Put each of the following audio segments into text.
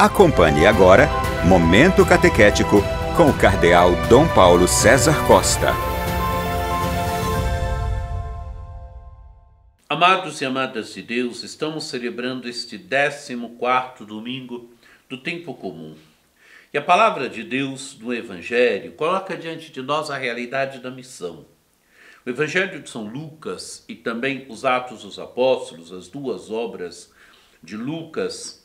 Acompanhe agora Momento Catequético com o Cardeal Dom Paulo César Costa. Amados e amadas de Deus, estamos celebrando este 14º domingo do tempo comum. E a palavra de Deus no Evangelho coloca diante de nós a realidade da missão. O Evangelho de São Lucas e também os Atos dos Apóstolos, as duas obras de Lucas,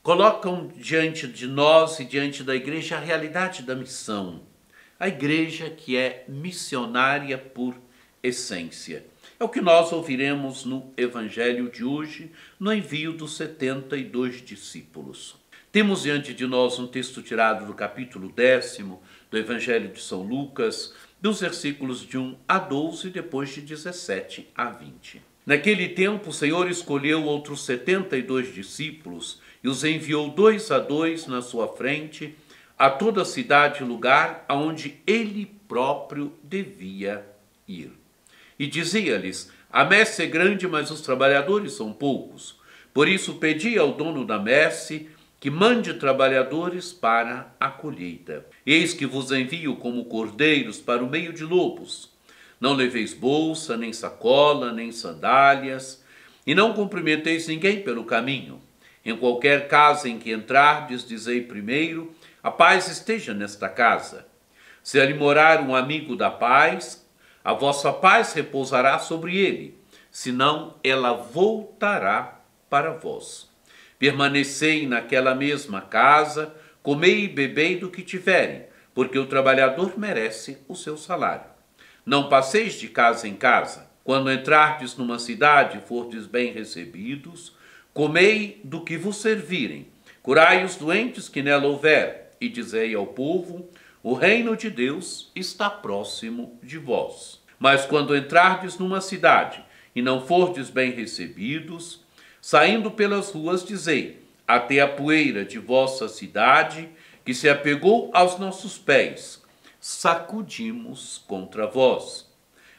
colocam diante de nós e diante da igreja a realidade da missão. A igreja que é missionária por essência. É o que nós ouviremos no Evangelho de hoje, no envio dos 72 discípulos. Temos diante de nós um texto tirado do capítulo 10º do Evangelho de São Lucas, dos versículos de 1 a 12, depois de 17 a 20. Naquele tempo, o Senhor escolheu outros 72 discípulos e os enviou 2 a 2 na sua frente a toda a cidade e lugar aonde ele próprio devia ir. E dizia-lhes: a messe é grande, mas os trabalhadores são poucos. Por isso pedi ao dono da messe que mande trabalhadores para a colheita. Eis que vos envio como cordeiros para o meio de lobos. Não leveis bolsa, nem sacola, nem sandálias, e não cumprimenteis ninguém pelo caminho. Em qualquer casa em que entrardes, dizei primeiro: a paz esteja nesta casa. Se ali morar um amigo da paz, a vossa paz repousará sobre ele, senão ela voltará para vós. Permanecei naquela mesma casa, comei e bebei do que tiverem, porque o trabalhador merece o seu salário. Não passeis de casa em casa. Quando entrardes numa cidade e fordes bem recebidos, comei do que vos servirem. Curai os doentes que nela houver, e dizei ao povo: o reino de Deus está próximo de vós. Mas quando entrardes numa cidade e não fordes bem recebidos, saindo pelas ruas, dizei: até a poeira de vossa cidade, que se apegou aos nossos pés, sacudimos contra vós.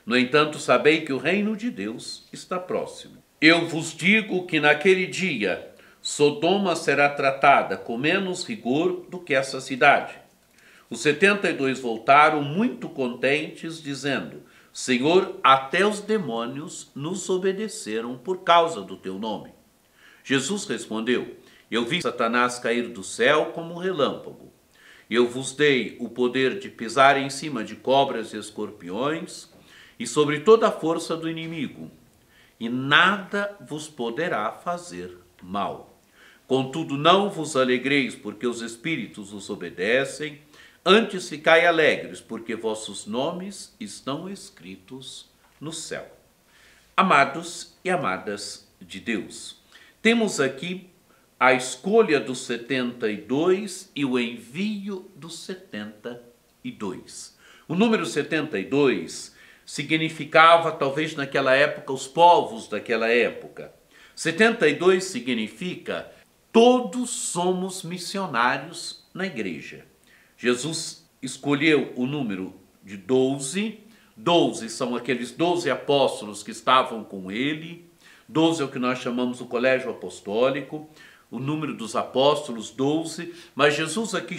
No entanto, sabei que o reino de Deus está próximo. Eu vos digo que naquele dia Sodoma será tratada com menos rigor do que essa cidade. Os 72 voltaram muito contentes, dizendo: Senhor, até os demônios nos obedeceram por causa do teu nome. Jesus respondeu: eu vi Satanás cair do céu como um relâmpago. Eu vos dei o poder de pisar em cima de cobras e escorpiões e sobre toda a força do inimigo, e nada vos poderá fazer mal. Contudo, não vos alegreis porque os espíritos os obedecem, antes ficai alegres porque vossos nomes estão escritos no céu. Amados e amadas de Deus, temos aqui a escolha dos 72 e o envio dos 72. O número 72 significava, talvez naquela época, os povos daquela época. 72 significa: todos somos missionários na igreja. Jesus escolheu o número de 12. 12 são aqueles 12 apóstolos que estavam com ele. 12 é o que nós chamamos o colégio apostólico. O número dos apóstolos, 12, mas Jesus aqui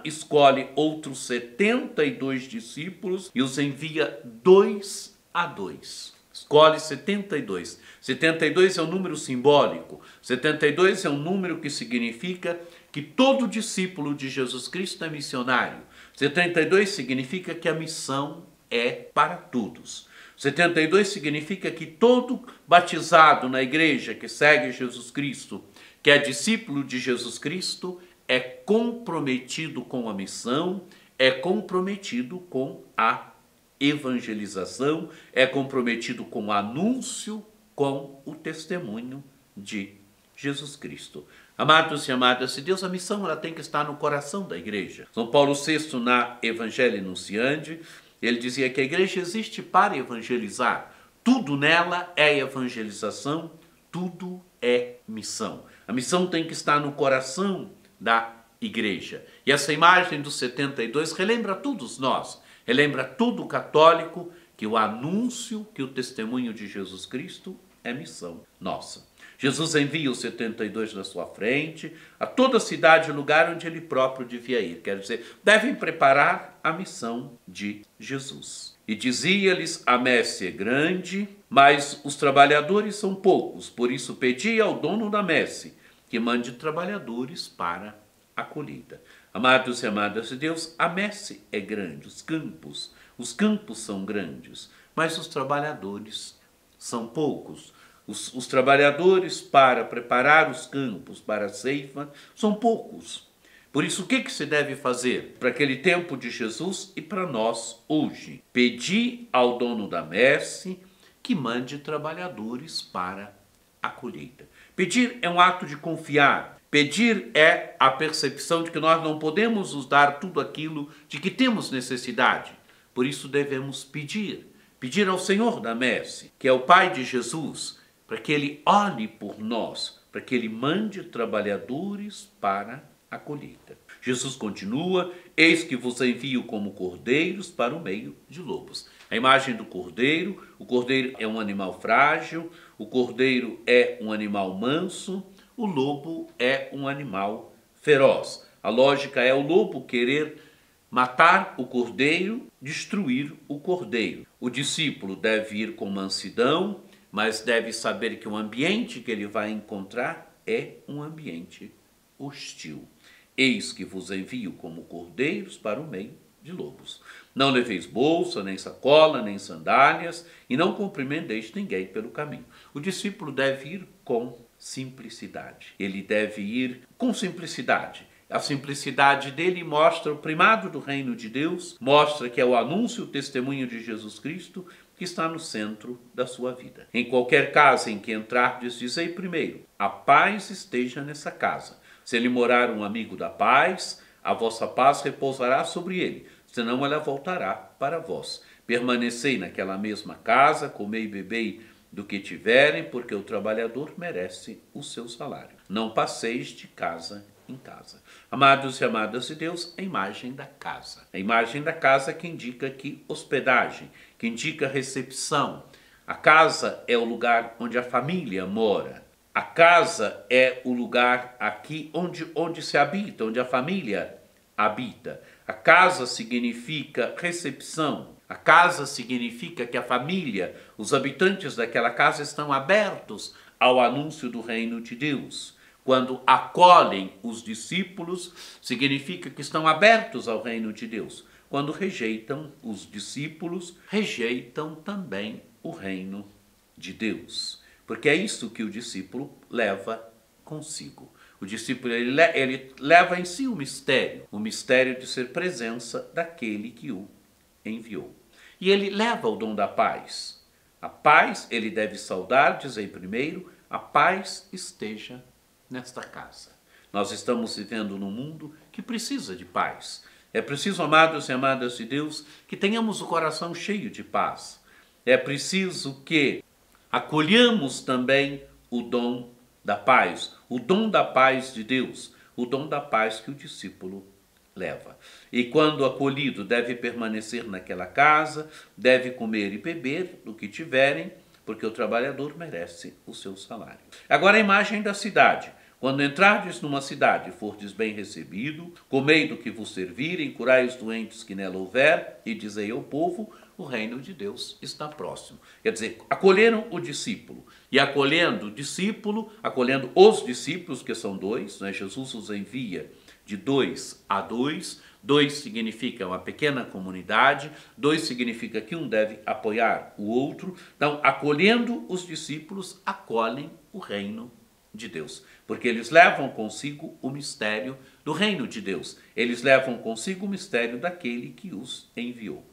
escolhe outros 72 discípulos e os envia 2 a 2. Escolhe 72. 72 é um número simbólico. 72 é um número que significa que todo discípulo de Jesus Cristo é missionário. 72 significa que a missão é para todos. 72 significa que todo batizado na igreja que segue Jesus Cristo, que é discípulo de Jesus Cristo, é comprometido com a missão, é comprometido com a evangelização, é comprometido com o anúncio, com o testemunho de Jesus Cristo. Amados e amadas de Deus, a missão ela tem que estar no coração da igreja. São Paulo VI, na Evangelii Nuntiandi, ele dizia que a igreja existe para evangelizar. Tudo nela é evangelização, tudo é missão. A missão tem que estar no coração da igreja. E essa imagem dos 72 relembra todos nós, relembra todo católico que o anúncio, que o testemunho de Jesus Cristo é missão nossa. Jesus envia os 72 na sua frente, a toda a cidade e lugar onde ele próprio devia ir. Quer dizer, devem preparar a missão de Jesus. E dizia-lhes, a messe é grande, mas os trabalhadores são poucos. Por isso pedi ao dono da messe que mande trabalhadores para a colheita. Amados e amadas de Deus, a messe é grande, os campos são grandes, mas os trabalhadores são poucos. Os trabalhadores para preparar os campos para a ceifa são poucos. Por isso, o que se deve fazer para aquele tempo de Jesus e para nós hoje? Pedir ao dono da messe que mande trabalhadores para a colheita. Pedir é um ato de confiar. Pedir é a percepção de que nós não podemos nos dar tudo aquilo de que temos necessidade. Por isso devemos pedir. Pedir ao Senhor da messe, que é o Pai de Jesus, para que Ele olhe por nós, para que Ele mande trabalhadores para a colheita. Jesus continua, eis que vos envio como cordeiros para o meio de lobos. A imagem do cordeiro, o cordeiro é um animal frágil, o cordeiro é um animal manso, o lobo é um animal feroz. A lógica é o lobo querer matar o cordeiro, destruir o cordeiro. O discípulo deve ir com mansidão, mas deve saber que o ambiente que ele vai encontrar é um ambiente hostil. Eis que vos envio como cordeiros para o meio de lobos. Não leveis bolsa, nem sacola, nem sandálias, e não cumprimenteis ninguém pelo caminho. O discípulo deve ir com simplicidade. Ele deve ir com simplicidade. A simplicidade dele mostra o primado do reino de Deus, mostra que é o anúncio, o testemunho de Jesus Cristo que está no centro da sua vida. Em qualquer casa em que entrardes, dizei primeiro, a paz esteja nessa casa. Se ele morar um amigo da paz, a vossa paz repousará sobre ele, senão ela voltará para vós. Permanecei naquela mesma casa, comei e bebei do que tiverem, porque o trabalhador merece o seu salário. Não passeis de casa em casa. Amados e amadas de Deus, a imagem da casa. A imagem da casa que indica aqui hospedagem, que indica recepção. A casa é o lugar onde a família mora. A casa é o lugar aqui onde se habita, onde a família habita. A casa significa recepção. A casa significa que a família, os habitantes daquela casa estão abertos ao anúncio do reino de Deus. Quando acolhem os discípulos, significa que estão abertos ao reino de Deus. Quando rejeitam os discípulos, rejeitam também o reino de Deus. Porque é isso que o discípulo leva consigo. O discípulo ele leva em si o mistério de ser presença daquele que o enviou. E ele leva o dom da paz. A paz ele deve saudar, dizem primeiro, a paz esteja nesta casa. Nós estamos vivendo num mundo que precisa de paz. É preciso, amados e amadas de Deus, que tenhamos o coração cheio de paz. É preciso que acolhamos também o dom da paz, o dom da paz de Deus, o dom da paz que o discípulo leva. E quando acolhido, deve permanecer naquela casa, deve comer e beber do que tiverem, porque o trabalhador merece o seu salário. Agora a imagem da cidade. Quando entrardes numa cidade e fordes bem recebido, comei do que vos servirem, curai os doentes que nela houver, e dizei ao povo, o reino de Deus está próximo. Quer dizer, acolheram o discípulo. E acolhendo o discípulo, acolhendo os discípulos, que são dois, né? Jesus os envia de 2 a 2. 2 significa uma pequena comunidade, 2 significa que um deve apoiar o outro. Então, acolhendo os discípulos, acolhem o reino de Deus, porque eles levam consigo o mistério do reino de Deus. Eles levam consigo o mistério daquele que os enviou.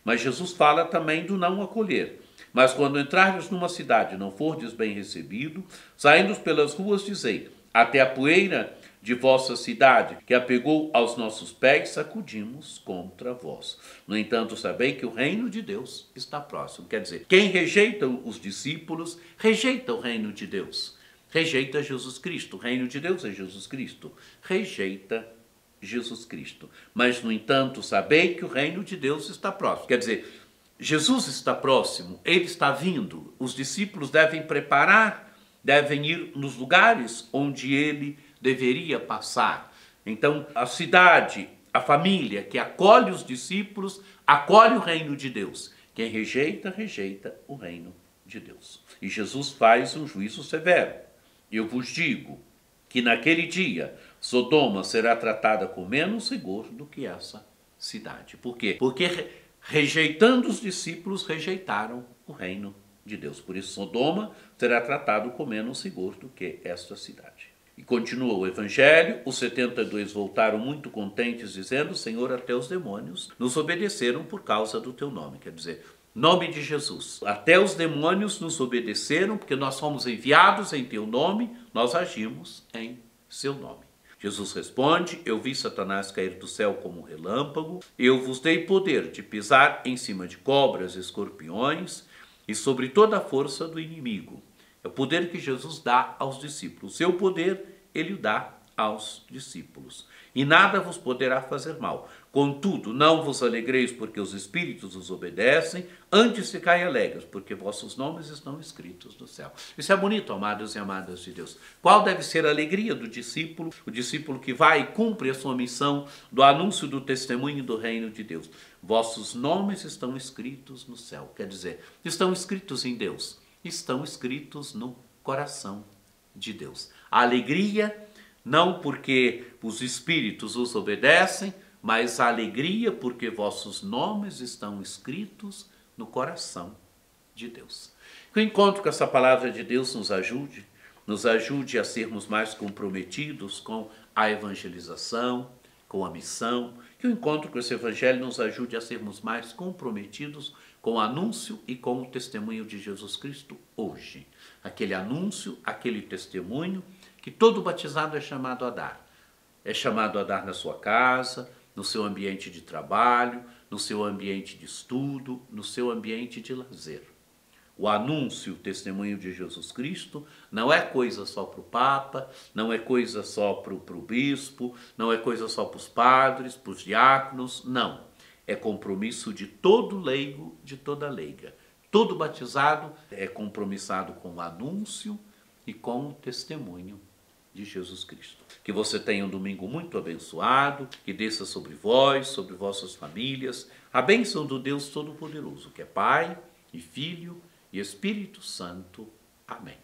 Mas Jesus fala também do não acolher. Mas quando entrardes numa cidade e não fordes bem recebido, saindo pelas ruas, dizei, até a poeira de vossa cidade, que apegou aos nossos pés, sacudimos contra vós. No entanto, sabei que o reino de Deus está próximo. Quer dizer, quem rejeita os discípulos, rejeita o reino de Deus. Rejeita Jesus Cristo. O reino de Deus é Jesus Cristo. Rejeita Jesus Cristo. Mas, no entanto, sabei que o reino de Deus está próximo. Quer dizer, Jesus está próximo, ele está vindo. Os discípulos devem preparar devem ir nos lugares onde ele deveria passar. Então, a cidade, a família que acolhe os discípulos, acolhe o reino de Deus. Quem rejeita, rejeita o reino de Deus. E Jesus faz um juízo severo. Eu vos digo que naquele dia Sodoma será tratada com menos rigor do que essa cidade. Por quê? Porque rejeitando os discípulos, rejeitaram o reino de Deus. Por isso Sodoma será tratado com menos rigor do que esta cidade. E continua o evangelho, os 72 voltaram muito contentes, dizendo: Senhor, até os demônios nos obedeceram por causa do teu nome. Quer dizer, nome de Jesus. Até os demônios nos obedeceram, porque nós fomos enviados em teu nome, nós agimos em seu nome. Jesus responde: eu vi Satanás cair do céu como um relâmpago, eu vos dei poder de pisar em cima de cobras e escorpiões e sobre toda a força do inimigo. É o poder que Jesus dá aos discípulos. O seu poder, ele o dá aos discípulos. E nada vos poderá fazer mal. Contudo, não vos alegreis porque os espíritos os obedecem, antes ficai alegres, porque vossos nomes estão escritos no céu. Isso é bonito, amados e amadas de Deus. Qual deve ser a alegria do discípulo? O discípulo que vai e cumpre a sua missão do anúncio do testemunho do reino de Deus. Vossos nomes estão escritos no céu. Quer dizer, estão escritos em Deus. Estão escritos no coração de Deus. A alegria, não porque os espíritos os obedecem, mas a alegria porque vossos nomes estão escritos no coração de Deus. Que o encontro com essa palavra de Deus nos ajude a sermos mais comprometidos com a evangelização, com a missão. Que o encontro com esse evangelho nos ajude a sermos mais comprometidos com o anúncio e com o testemunho de Jesus Cristo hoje. Aquele anúncio, aquele testemunho que todo batizado é chamado a dar. É chamado a dar na sua casa, no seu ambiente de trabalho, no seu ambiente de estudo, no seu ambiente de lazer. O anúncio, o testemunho de Jesus Cristo não é coisa só para o Papa, não é coisa só para o bispo, não é coisa só para os padres, para os diáconos, não. É compromisso de todo leigo, de toda leiga. Todo batizado é compromissado com o anúncio e com o testemunho de Jesus Cristo. Que você tenha um domingo muito abençoado, que desça sobre vós, sobre vossas famílias, a bênção do Deus Todo-Poderoso, que é Pai e Filho e Espírito Santo. Amém.